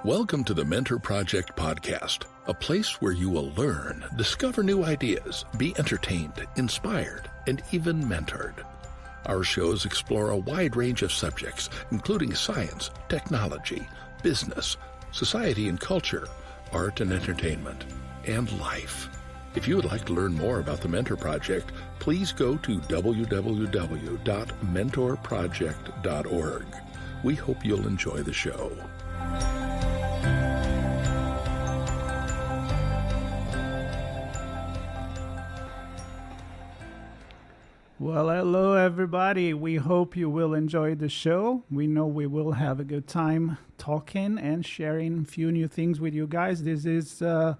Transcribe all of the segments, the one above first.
Welcome to the Mentor Project podcast, a place where you will learn, discover new ideas, be entertained, inspired, and even mentored. Our shows explore a wide range of subjects, including science, technology, business, society and culture, art and entertainment, and life. If you would like to learn more about the Mentor Project, please go to www.mentorproject.org. We hope you'll enjoy the show. Well, hello, everybody. We hope you will enjoy the show. We know we will have a good time talking and sharing a few new things with you guys. This is the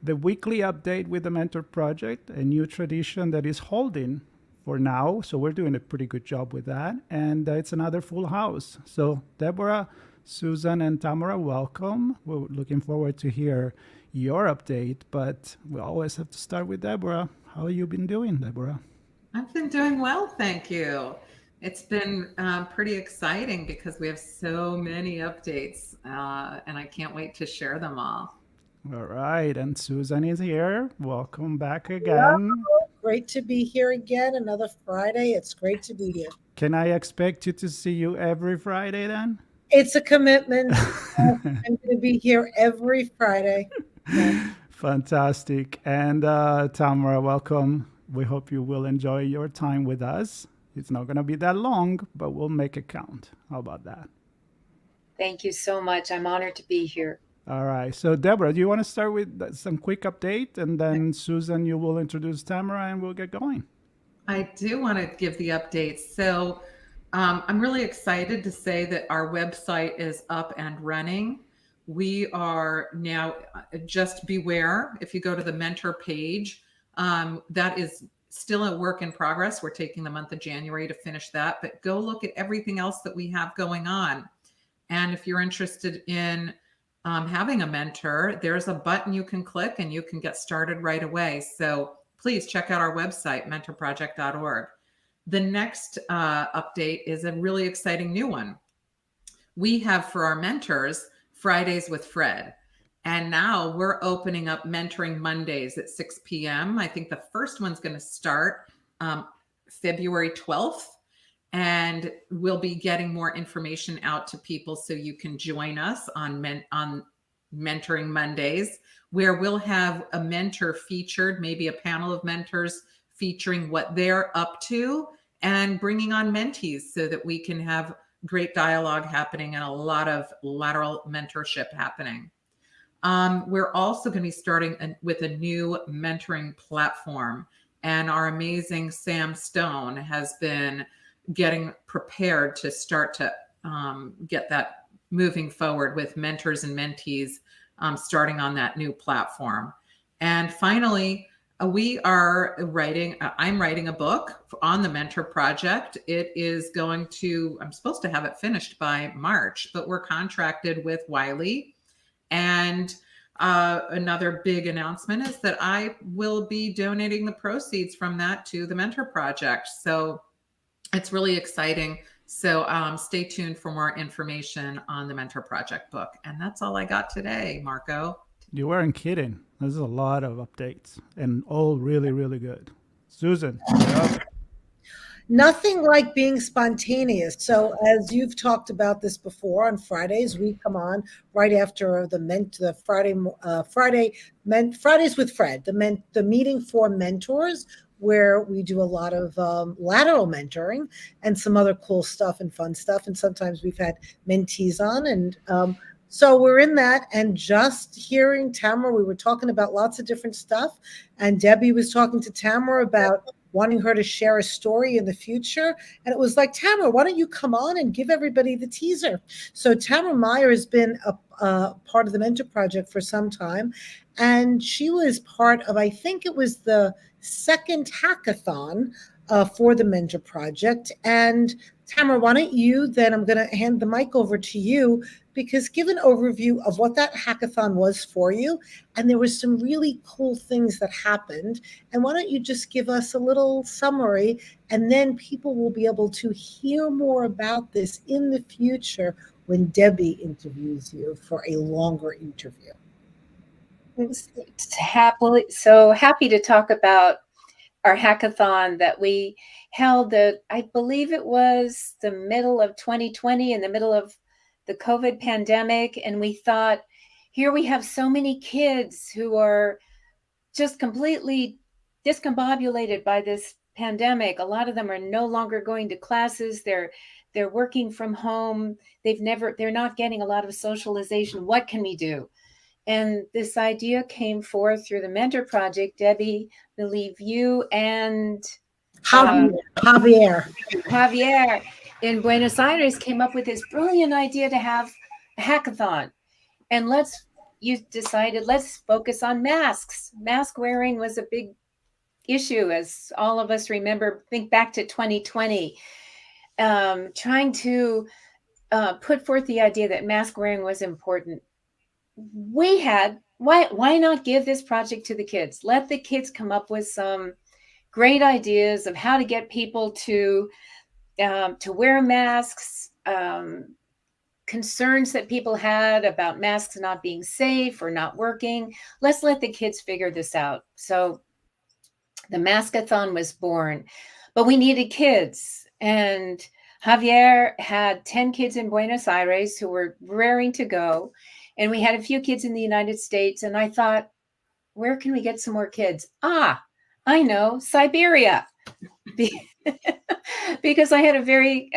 weekly update with the Mentor Project, a new tradition that is holding for now. So we're doing a pretty good job with that. And it's another full house. So Deborah, Susan, and Tamara, welcome. We're looking forward to hear your update. But we always have to start with Deborah. How have you been doing, Deborah? I've been doing well, thank you. It's been pretty exciting because we have so many updates and I can't wait to share them all. All right, and Susan is here. Welcome back again. Hello. Great to be here again. Another Friday. It's great to be here. Can I expect you to see you every Friday then? It's a commitment. I'm going to be here every Friday. Yeah. Fantastic. And Tamara, welcome. We hope you will enjoy your time with us. It's not going to be that long, but we'll make it count. How about that? Thank you so much. I'm honored to be here. All right. So, Deborah, do you want to start with some quick update? And then, Susan, you will introduce Tamara and we'll get going. I do want to give the updates. So, I'm really excited to say that our website is up and running. We are now, just beware, if you go to the mentor page, that is still a work in progress. We're taking the month of January to finish that, but go look at everything else that we have going on. And if you're interested in having a mentor, there's a button you can click and you can get started right away. So please check out our website, mentorproject.org. The next update is a really exciting new one. We have for our mentors, Fridays with Fred. And now we're opening up Mentoring Mondays at 6 p.m. I think the first one's going to start February 12th. And we'll be getting more information out to people so you can join us on Mentoring Mondays, where we'll have a mentor featured, maybe a panel of mentors featuring what they're up to and bringing on mentees so that we can have great dialogue happening and a lot of lateral mentorship happening. We're also going to be starting with a new mentoring platform, and our amazing Sam Stone has been getting prepared to start to get that moving forward with mentors and mentees starting on that new platform. And finally, I'm writing a book on the Mentor Project. It is I'm supposed to have it finished by March, but we're contracted with Wiley. And another big announcement is that I will be donating the proceeds from that to the Mentor Project. So it's really exciting. So stay tuned for more information on the Mentor Project book. And that's all I got today, Marco. You weren't kidding. There's a lot of updates and all really, really good. Susan. Yep. Nothing like being spontaneous. So as you've talked about this before, on Fridays, we come on right after the Fridays with Fred, the meeting for mentors, where we do a lot of lateral mentoring and some other cool stuff and fun stuff. And sometimes we've had mentees on. And so we're in that, and just hearing Tamara, we were talking about lots of different stuff. And Debbie was talking to Tamara about wanting her to share a story in the future. And it was like, Tamara, why don't you come on and give everybody the teaser? So Tamara Meyer has been a part of the Mentor Project for some time. And she was part of, I think it was the second hackathon for the Mentor Project. And Tamara, why don't you, then I'm going to hand the mic over to you, because give an overview of what that hackathon was for you. And there was some really cool things that happened. And why don't you just give us a little summary, and then people will be able to hear more about this in the future when Debbie interviews you for a longer interview. So happy to talk about our hackathon that we held I believe it was the middle of 2020, in the middle of the COVID pandemic. And we thought, here we have so many kids who are just completely discombobulated by this pandemic. A lot of them are no longer going to classes. They're working from home. They're not getting a lot of socialization. What can we do? And this idea came forth through the Mentor Project. Debbie, I believe you and Javier in Buenos Aires came up with this brilliant idea to have a hackathon. And you decided, let's focus on masks. Mask wearing was a big issue, as all of us remember. Think back to 2020, trying to put forth the idea that mask wearing was important. Why not give this project to the kids? Let the kids come up with some great ideas of how to get people to wear masks, concerns that people had about masks not being safe or not working. Let's let the kids figure this out. So the Maskathon was born, but we needed kids. And Javier had 10 kids in Buenos Aires who were raring to go. And we had a few kids in the United States. And I thought, where can we get some more kids? I know, Siberia. Because I had a very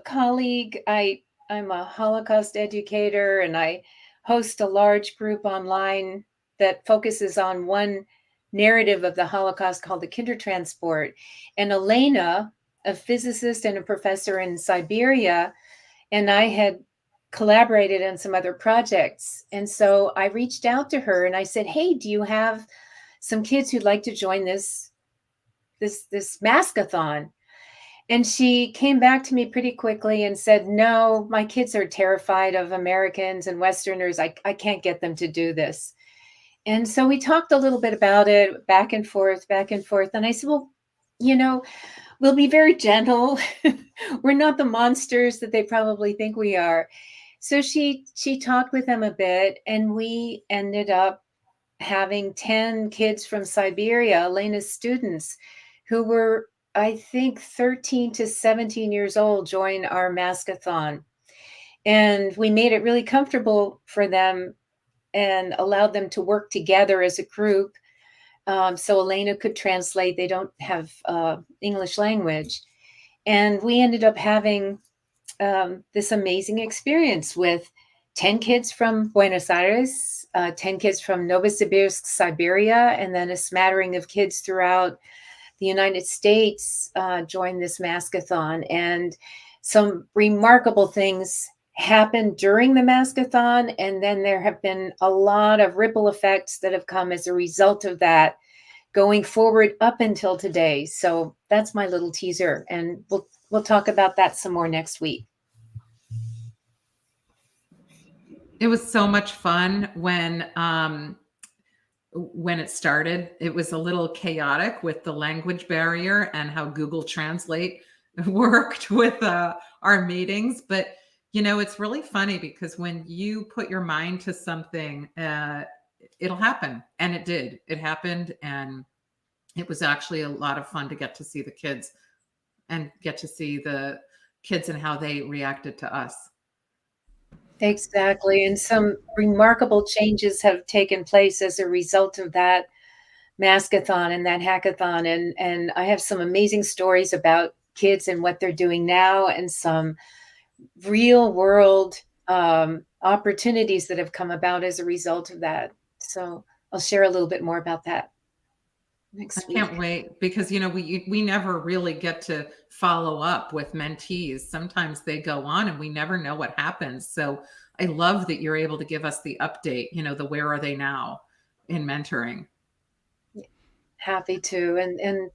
colleague. I'm a Holocaust educator, and I host a large group online that focuses on one narrative of the Holocaust called the Kindertransport. And Elena, a physicist and a professor in Siberia, and I had collaborated on some other projects. And so I reached out to her and I said, hey, do you have some kids who'd like to join this Maskathon? And she came back to me pretty quickly and said, no, my kids are terrified of Americans and Westerners. I can't get them to do this. And so we talked a little bit about it, back and forth. And I said, well, we'll be very gentle. We're not the monsters that they probably think we are. So she talked with them a bit, and we ended up having 10 kids from Siberia, Elena's students, who were, I think, 13 to 17 years old, join our Maskathon. And we made it really comfortable for them and allowed them to work together as a group. So Elena could translate. They don't have English language. And we ended up having this amazing experience with 10 kids from Buenos Aires, 10 kids from Novosibirsk, Siberia, and then a smattering of kids throughout the United States joined this Maskathon. And some remarkable things happened during the Maskathon. And then there have been a lot of ripple effects that have come as a result of that going forward up until today. So that's my little teaser. And we'll talk about that some more next week. It was so much fun when it started. It was a little chaotic with the language barrier and how Google Translate worked with our meetings. But, it's really funny because when you put your mind to something, it'll happen. And it did. It happened. And it was actually a lot of fun to get to see the kids and get to see the kids and how they reacted to us. Exactly. And some remarkable changes have taken place as a result of that Maskathon and that hackathon. And I have some amazing stories about kids and what they're doing now, and some real world opportunities that have come about as a result of that. So I'll share a little bit more about that next week. I can't wait, because we never really get to follow up with mentees. Sometimes they go on and we never know what happens. So I love that you're able to give us the update, the where are they now in mentoring. Happy to. And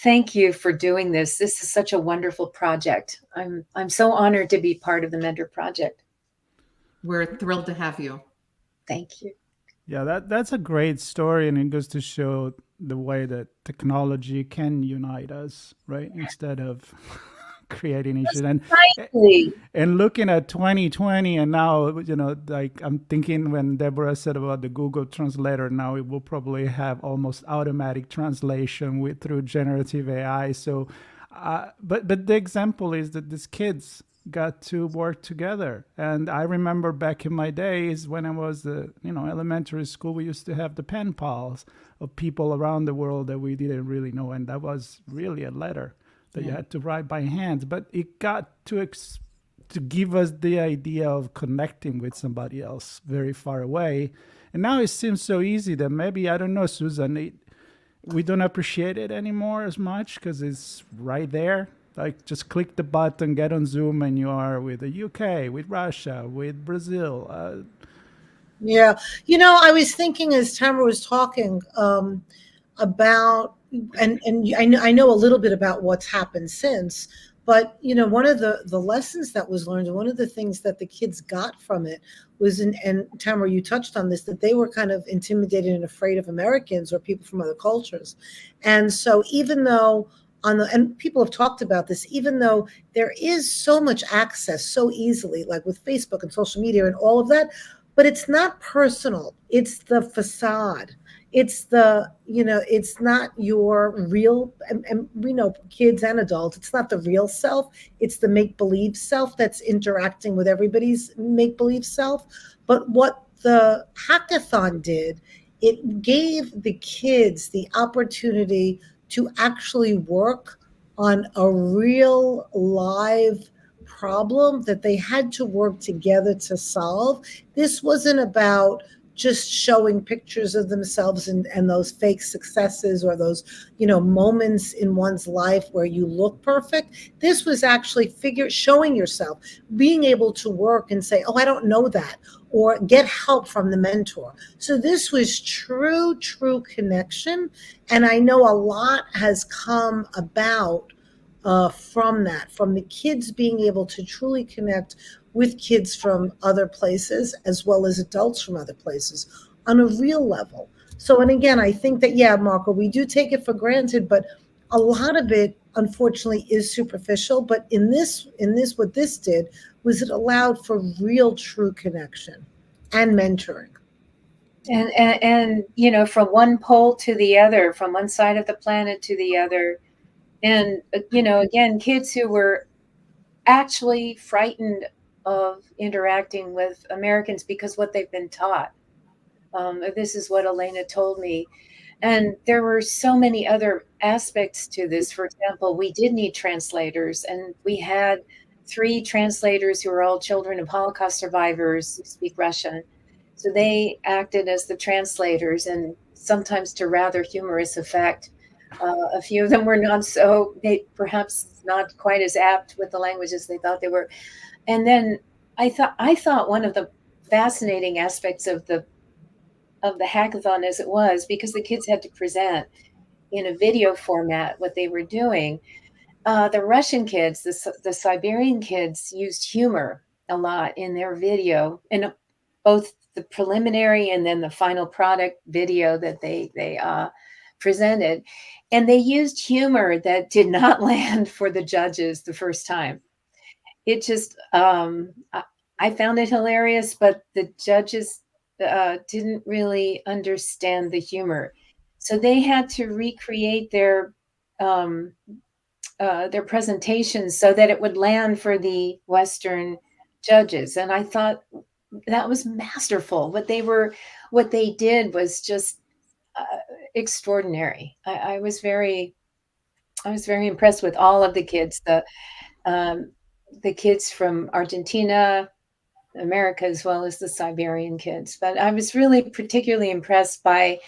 Thank you for doing this. This is such a wonderful project. I'm so honored to be part of the Mentor Project. We're thrilled to have you. Thank you. Yeah, that's a great story, and it goes to show the way that technology can unite us, right? Instead of creating issues. Precisely. And looking at 2020, and now, like I'm thinking when Deborah said about the Google Translator, now it will probably have almost automatic translation through generative AI. So, but the example is that these kids got to work together. And I remember back in my days when I was elementary school, we used to have the pen pals of people around the world that we didn't really know, and that was really a letter that you had to write by hand. But it got to give us the idea of connecting with somebody else very far away. And now it seems so easy that maybe, I don't know, Susan, we don't appreciate it anymore as much because it's right there. Like, just click the button, get on Zoom, and you are with the UK, with Russia, with Brazil. Yeah. I was thinking as Tamara was talking about, and I know a little bit about what's happened since, but, one of the lessons that was learned, and one of the things that the kids got from it was, and Tamara, you touched on this, that they were kind of intimidated and afraid of Americans or people from other cultures. And so even though and people have talked about this, even though there is so much access so easily, like with Facebook and social media and all of that, but it's not personal. It's the facade. It's it's not your real, and we know kids and adults, it's not the real self. It's the make-believe self that's interacting with everybody's make-believe self. But what the hackathon did, it gave the kids the opportunity to actually work on a real live problem that they had to work together to solve. This wasn't about just showing pictures of themselves and those fake successes or those, moments in one's life where you look perfect. This was actually showing yourself, being able to work and say, oh, I don't know that, or get help from the mentor. So this was true connection. And I know a lot has come about from that, from the kids being able to truly connect with kids from other places, as well as adults from other places on a real level. So, and again, I think that, yeah, Marco, we do take it for granted, but a lot of it, unfortunately, is superficial. But in this, what this did was it allowed for real, true connection and mentoring. And from one pole to the other, from one side of the planet to the other. And, again, kids who were actually frightened of interacting with Americans because what they've been taught. This is what Elena told me. And there were so many other aspects to this. For example, we did need translators, and we had 3 translators who were all children of Holocaust survivors who speak Russian. So they acted as the translators, and sometimes to rather humorous effect. A few of them were perhaps not quite as apt with the language as they thought they were. And then I thought one of the fascinating aspects of the hackathon as it was, because the kids had to present in a video format what they were doing. The Russian kids, the Siberian kids, used humor a lot in their video, in both the preliminary and then the final product video that they presented. And they used humor that did not land for the judges the first time. It just, I found it hilarious, but the judges didn't really understand the humor. So they had to recreate their presentations so that it would land for the Western judges. And I thought that was masterful. What they did was just extraordinary. I was very impressed with all of the kids, the kids from Argentina, America, as well as the Siberian kids. But I was really particularly impressed by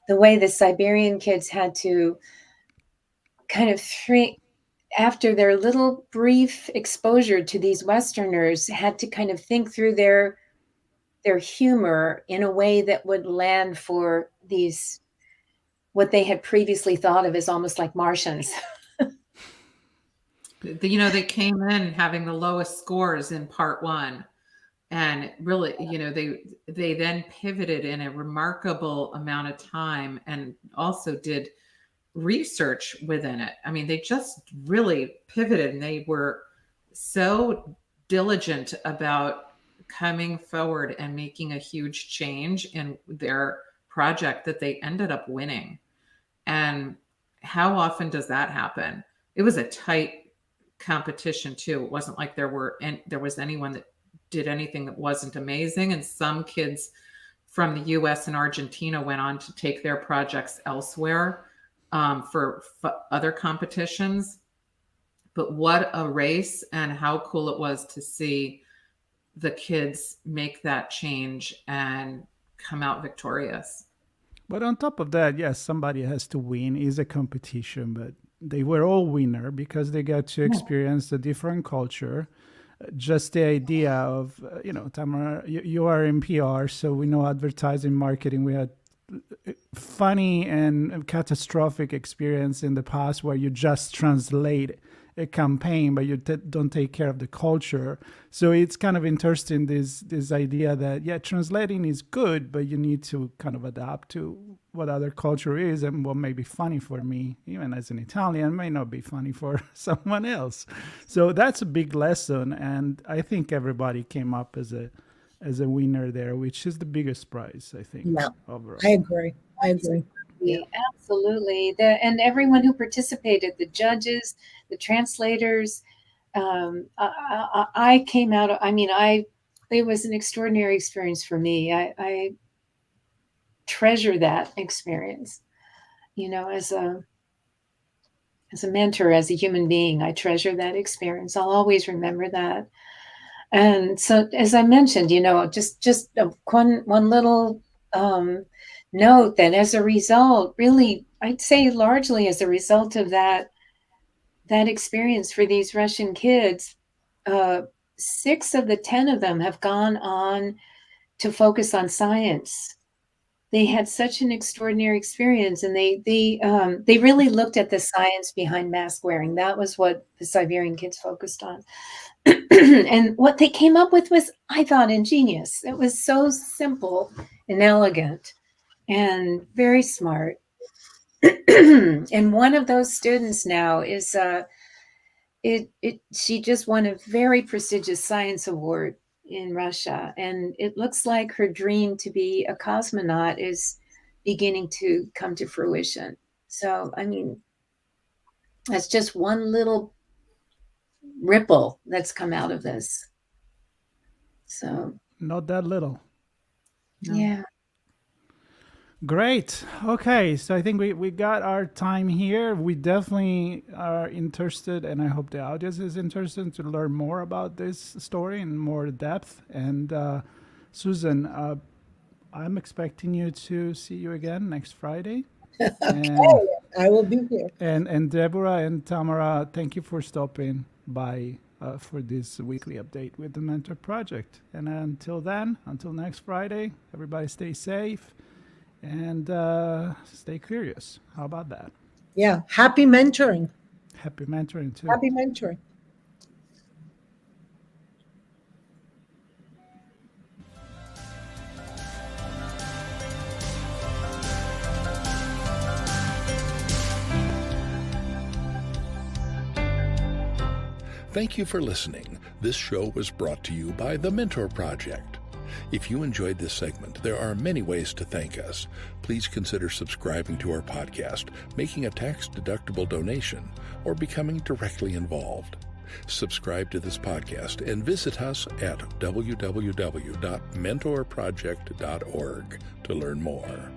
the way the Siberian kids had to kind of after their little brief exposure to these Westerners, had to kind of think through their humor in a way that would land for these what they had previously thought of as almost like Martians. They came in having the lowest scores in part 1. And really, they then pivoted in a remarkable amount of time and also did research within it. I mean, they just really pivoted, and they were so diligent about coming forward and making a huge change in their project that they ended up winning. And how often does that happen? It was a tight competition too. It wasn't like there was anyone that did anything that wasn't amazing. And some kids from the US and Argentina went on to take their projects elsewhere for other competitions. But what a race, and how cool it was to see the kids make that change and come out victorious. But on top of that, yes, somebody has to win. It's a competition, but they were all winner because they got to experience a different culture. Just the idea of, Tamara, you are in PR, so we know advertising, marketing. We had funny and catastrophic experience in the past where you just translate a campaign, but you don't take care of the culture. So it's kind of interesting, this idea that, translating is good, but you need to kind of adapt to what other culture is, and what may be funny for me, even as an Italian, may not be funny for someone else. So that's a big lesson, and I think everybody came up as a winner there, which is the biggest prize, I think. Yeah, overall. I agree. Yeah, absolutely. And everyone who participated, the judges, the translators, I came out, it was an extraordinary experience for me. I treasure that experience, as a mentor, as a human being. I treasure that experience. I'll always remember that. And so, as I mentioned, just one little note that as a result, really, I'd say largely as a result of that experience for these Russian kids, 6 of the 10 of them have gone on to focus on science. They had such an extraordinary experience, and they really looked at the science behind mask wearing. That was what the Siberian kids focused on. And what they came up with was, I thought, ingenious. It was so simple and elegant and very smart. And one of those students now is she just won a very prestigious science award in Russia, and it looks like her dream to be a cosmonaut is beginning to come to fruition. So, that's just one little ripple that's come out of this. So, not that little. No. Yeah. Great. Okay, so I think we got our time here. We definitely are interested, and I hope the audience is interested to learn more about this story in more depth. And Susan, I'm expecting you to see you again next Friday. Okay, I will be here. And Deborah and Tamara, thank you for stopping by for this weekly update with the Mentor Project. And until next Friday, everybody stay safe. And stay curious. How about that? Yeah. Happy mentoring. Happy mentoring too. Happy mentoring. Thank you for listening. This show was brought to you by the Mentor Project. If you enjoyed this segment, there are many ways to thank us. Please consider subscribing to our podcast, making a tax-deductible donation, or becoming directly involved. Subscribe to this podcast and visit us at www.mentorproject.org to learn more.